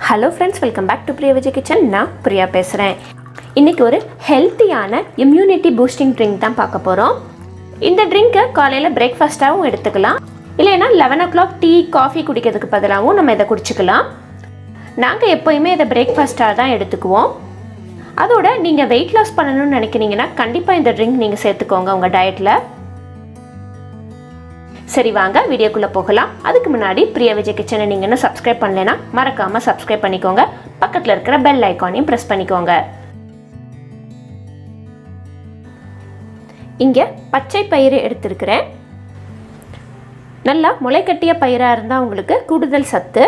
Hello friends, welcome back to Priya Vijay Kitchen. நான் பிரியா பேசுறேன். இன்னைக்கு ஒரு ஹெல்த்தியான இம்யூனிட்டி பூஸ்டிங் ட்ரிங்க் தான் பார்க்க போறோம். இந்த ட்ரிங்கை காலையில பிரேக்ஃபாஸ்டாவும் எடுத்துக்கலாம். இல்லைனா 11 o'clock டீ காஃபி குடிக்கிறதுக்கு பதிலாவும் நம்ம இதை குடிச்சுக்கலாம். நாங்க எப்பவுமே இதை பிரேக்ஃபாஸ்டா தான் எடுத்துக்குவோம். அதோட நீங்க வெயிட் லாஸ் பண்ணணும்னு நினைக்கிறீங்கன்னா கண்டிப்பா இந்த ட்ரிங்க் நீங்க சேர்த்துக்கோங்க உங்க டயட்ல. சரி வாங்க வீடியோக்குள்ள போகலாம். அதுக்கு முன்னாடி பிரியா விஜய் கிச்சனை நீங்க இன்னும் சப்ஸ்கிரைப் பண்ணலைனா மறக்காம சப்ஸ்கிரைப் பண்ணிக்கோங்க. பக்கத்துல இருக்கிற பெல் ஐகானையும் பிரஸ் பண்ணிக்கோங்க. இங்க பச்சை பயிறு எடுத்துக்கிறேன். நல்லா முளைக்கட்டிய பயிரா இருந்தா உங்களுக்கு கூடுதல் சத்து.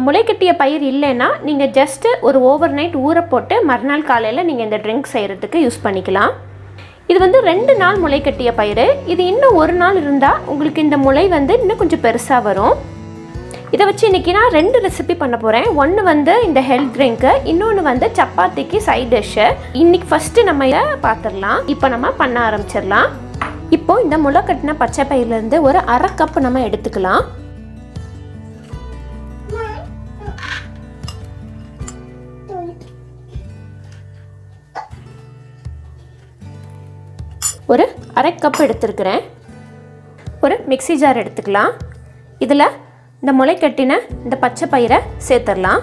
முளைக்கட்டிய பயிர் இல்லைன்னா நீங்க ஜஸ்ட் ஒரு ஓவர் நைட் ஊற போட்டு மறுநாள் காலையில நீங்க இந்த ட்ரிங்க் செய்யறதுக்கு யூஸ் பண்ணிக்கலாம். இது வந்து 2 நாள் முளை கட்டிய பயிறு. இது இன்னும் ஒரு நாள் இருந்தால் உங்களுக்கு இந்த முளை வந்து இன்னும் கொஞ்சம் பெருசாக வரும். இதை வச்சு இன்றைக்கி நான் 2 ரெசிபி பண்ண போகிறேன். ஒன்று வந்து இந்த ஹெல்த் ட்ரிங்க்கு, இன்னொன்று வந்து சப்பாத்திக்கு சைட் டிஷ்ஷு. இன்றைக்கி ஃபஸ்ட்டு நம்ம இதை பார்த்துடலாம். இப்போ நம்ம பண்ண ஆரம்பிச்சிடலாம். இப்போது இந்த முளை கட்டின பச்சை பயிர்லேருந்து ஒரு 1/2 கப் நம்ம எடுத்துக்கலாம். ஒரு 1/2 கப் எடுத்துருக்கிறேன். ஒரு மிக்ஸி ஜார் எடுத்துக்கலாம். இதில் இந்த முளை கட்டின இந்த பச்சை பயிரை சேர்த்துடலாம்.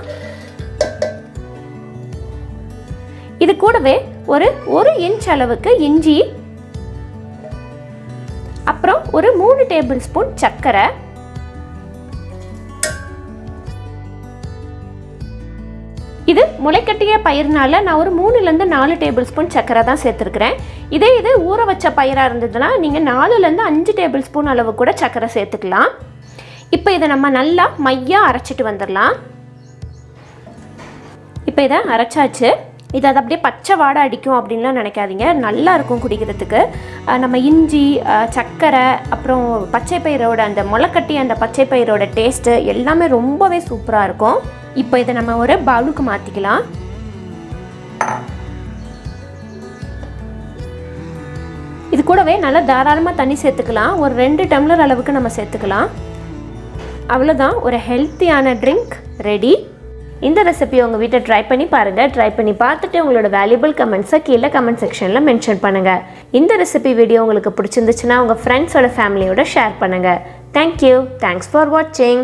இது கூடவே ஒரு 1 இன்ச் அளவுக்கு இஞ்சி, அப்புறம் ஒரு 3 டேபிள் ஸ்பூன் சர்க்கரை, இது முளைக்கட்டிய பயிர்னால நான் ஒரு 3லேருந்து 4 டேபிள் ஸ்பூன் சர்க்கரை தான் சேர்த்துருக்கிறேன். இதே இது ஊற வச்ச பயிராக இருந்ததுன்னா நீங்கள் 4லேருந்து 5 டேபிள் ஸ்பூன் அளவு கூட சர்க்கரை சேர்த்துக்கலாம். இப்போ இதை நம்ம நல்லா மையாக அரைச்சிட்டு வந்துடலாம். இப்போ இதை அரைச்சாச்சு. இது அது அப்படியே பச்சை வாடை அடிக்கும் அப்படின்லாம் நினைக்காதீங்க. நல்லா இருக்கும் குடிக்கிறதுக்கு. நம்ம இஞ்சி, சர்க்கரை, அப்புறம் பச்சை பயிரோட அந்த முளைக்கட்டிய அந்த பச்சை பயிரோட டேஸ்ட்டு எல்லாமே ரொம்பவே சூப்பராக இருக்கும். இப்போ இதை நம்ம ஒரு பவுலுக்கு மாற்றிக்கலாம். இது கூடவே நல்லா தாராளமாக தண்ணி சேர்த்துக்கலாம். ஒரு 2 டம்ளர் அளவுக்கு நம்ம சேர்த்துக்கலாம். அவ்வளோதான், ஒரு ஹெல்த்தியான ட்ரிங்க் ரெடி. இந்த ரெசிபி உங்கள் வீட்டை ட்ரை பண்ணி பாருங்கள். ட்ரை பண்ணி பார்த்துட்டு உங்களோட வேல்யூபிள் கமெண்ட்ஸை கீழே கமெண்ட் செக்ஷனில் மென்ஷன் பண்ணுங்கள். இந்த ரெசிபி வீடியோ உங்களுக்கு பிடிச்சிருந்துச்சுன்னா உங்கள் ஃப்ரெண்ட்ஸோட ஃபேமிலியோட ஷேர் பண்ணுங்கள். தேங்க்யூ. தேங்க்ஸ் ஃபார் வாட்சிங்.